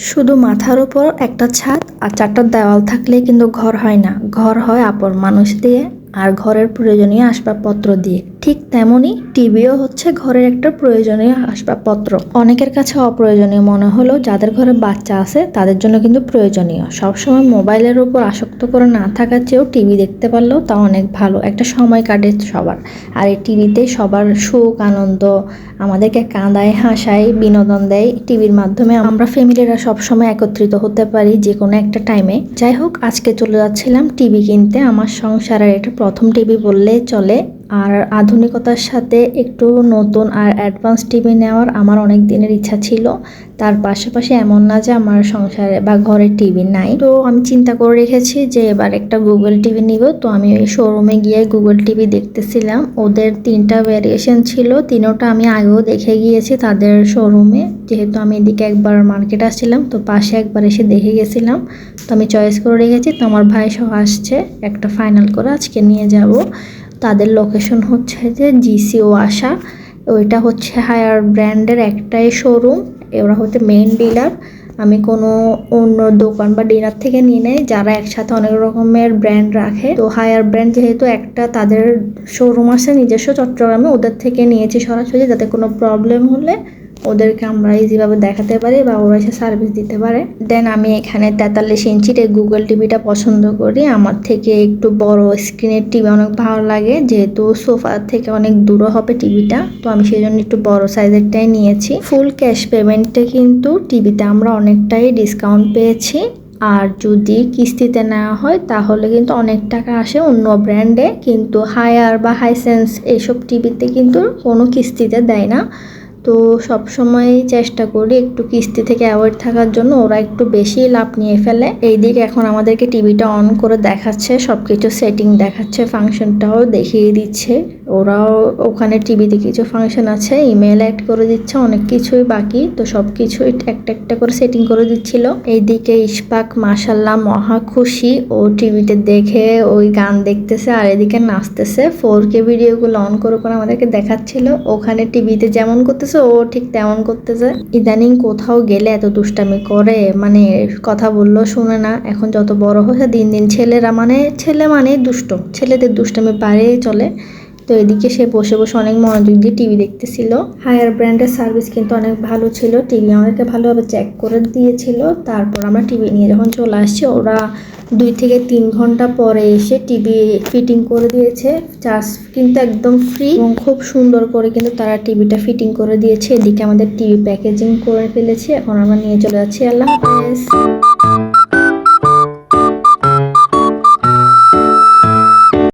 শুধু মাথার উপর একটা ছাদ আর চারটা দেওয়াল থাকলে কিন্তু ঘর হয় না, ঘর হয় আপন মানুষ দিয়ে আর ঘরের প্রয়োজনীয় আসবাবপত্র দিয়ে। ঠিক তেমনি টিভিও হচ্ছে ঘরের একটা প্রয়োজনীয় আসবাবপত্র। অনেকের কাছে অপ্রয়োজনীয় মনে হলেও যাদের ঘরে বাচ্চা আছে তাদের জন্য কিন্তু প্রয়োজনীয়। সবসময় মোবাইলের উপর আসক্ত করে না থাকার চেয়েও টিভি দেখতে পারলেও তা অনেক ভালো, একটা সময় কাটে সবার। আর এই টিভিতে সবার সুখ আনন্দ, আমাদেরকে কাঁদায় হাসায় বিনোদন দেয়। টিভির মাধ্যমে আমরা ফ্যামিলিরা সবসময় একত্রিত হতে পারি যে কোনো একটা টাইমে। যাই হোক, আজকে চলে যাচ্ছিলাম টিভি কিনতে। আমার সংসারের এটা প্রথম টিভি বললেই চলে। আর আধুনিকতার সাথে একটু নতুন আর অ্যাডভান্স টিভি নেওয়ার আমার অনেক দিনের ইচ্ছা ছিল। তার পাশাপাশি এমন না যে আমার সংসারে বা ঘরে টিভি নাই, তো আমি চিন্তা করে রেখেছি যে এবার একটা গুগল টিভি নিব। তো আমি ওই শোরুমে গিয়ে গুগল টিভি দেখতেছিলাম। ওদের 3টা ভ্যারিয়েশন ছিল, তিনোটা আমি আগেও দেখে গিয়েছি তাদের শোরুমে। যেহেতু আমি এদিকে একবার মার্কেট আসছিলাম, তো পাশে একবার এসে দেখে গেছিলাম। তো আমি চয়েস করে রেখেছি। তো আমার ভাই সহ আসছে, একটা ফাইনাল করে আজকে নিয়ে যাব। তাদের লোকেশন হচ্ছে যে জিসি ওয়াসা। ওইটা হচ্ছে হায়ার ব্র্যান্ডের একটাই শোরুম, ওরা হচ্ছে মেইন ডিলার। আমি কোনো অন্য দোকান বা ডিলার থেকে নিয়ে নেই যারা একসাথে অনেক রকমের ব্র্যান্ড রাখে। তো হায়ার ব্র্যান্ড যেহেতু একটা তাদের শোরুম আছে নিজস্ব চট্টগ্রামে, ওদের থেকে নিয়েছি সরাসরি, যাতে কোনো প্রবলেম হলে ওদেরকে আমরা ইজিভাবে দেখাতে পারি বা ওরা এসে সার্ভিস দিতে পারে। দেন আমি এখানে 43 ইঞ্চির এই গুগল টিভিটা পছন্দ করি। আমার থেকে একটু বড় স্ক্রিনের টিভি অনেক ভালো লাগে, যেহেতু সোফার থেকে অনেক দূরে হবে টিভিটা। তো আমি সেই জন্য একটু বড় সাইজেরটাই নিয়েছি। ফুল ক্যাশ পেমেন্টে কিন্তু টিভিতে আমরা অনেকটাই ডিসকাউন্ট পেয়েছি। আর যদি কিস্তিতে নেওয়া হয় তাহলে কিন্তু অনেক টাকা আসে অন্য ব্র্যান্ডে, কিন্তু হায়ার বা হাইসেন্স এইসব টিভিতে কিন্তু কোনো কিস্তিতে দেয় না। তো সবসময় চেষ্টা করি একটু কিস্তি থেকে অ্যাভয়েড থাকার জন্য, ওরা একটু বেশি লাভ নিয়ে ফেলে। এইদিকে এখন আমাদেরকে টিভিটা অন করে দেখাচ্ছে, সবকিছু সেটিং দেখাচ্ছে, ফাংশনটাও দেখিয়ে দিচ্ছে। ওরাও ওখানে টিভিতে কিছু ফাংশন আছে, ইমেল অ্যাড করে দিচ্ছে, অনেক কিছুই বাকি। তো সব কিছুই একটা একটা করে সেটিং করে দিচ্ছিল। এইদিকে ইশফাক মাশাল্লাহ মহা খুশি, ও টিভিতে দেখে ওই গান দেখতেছে আর এদিকে নাচতেছে। 4K ভিডিওগুলো অন করে করে আমাদেরকে দেখাচ্ছিল। ওখানে টিভিতে যেমন করতেছে ও ঠিক তেমন করতেছে। ইদানিং কোথাও গেলে এত দুষ্টামি করে, মানে কথা বললেও শুনে না। এখন যত বড় হয়েছে দিন দিন ছেলে মানে দুষ্ট, ছেলেদের দুষ্টামি পারেই চলে। তো এদিকে সে বসে বসে অনেক মনোযোগ দিয়ে টিভি দেখতেছিল। হায়ার ব্র্যান্ডের সার্ভিস কিন্তু অনেক ভালো ছিল, টিভি আমাদেরকে ভালোভাবে চেক করে দিয়েছিল। তারপর আমরা টিভি নিয়ে যখন চলে আসছি, ওরা 2 থেকে 3 ঘন্টা পরে এসে টিভি ফিটিং করে দিয়েছে। চার্জ কিন্তু একদম ফ্রি এবং খুব সুন্দর করে কিন্তু তারা টিভিটা ফিটিং করে দিয়েছে। এদিকে আমাদের টিভি প্যাকেজিং করে ফেলেছি, এখন আমরা নিয়ে চলে যাচ্ছি। আল্লাহ হাফেজ।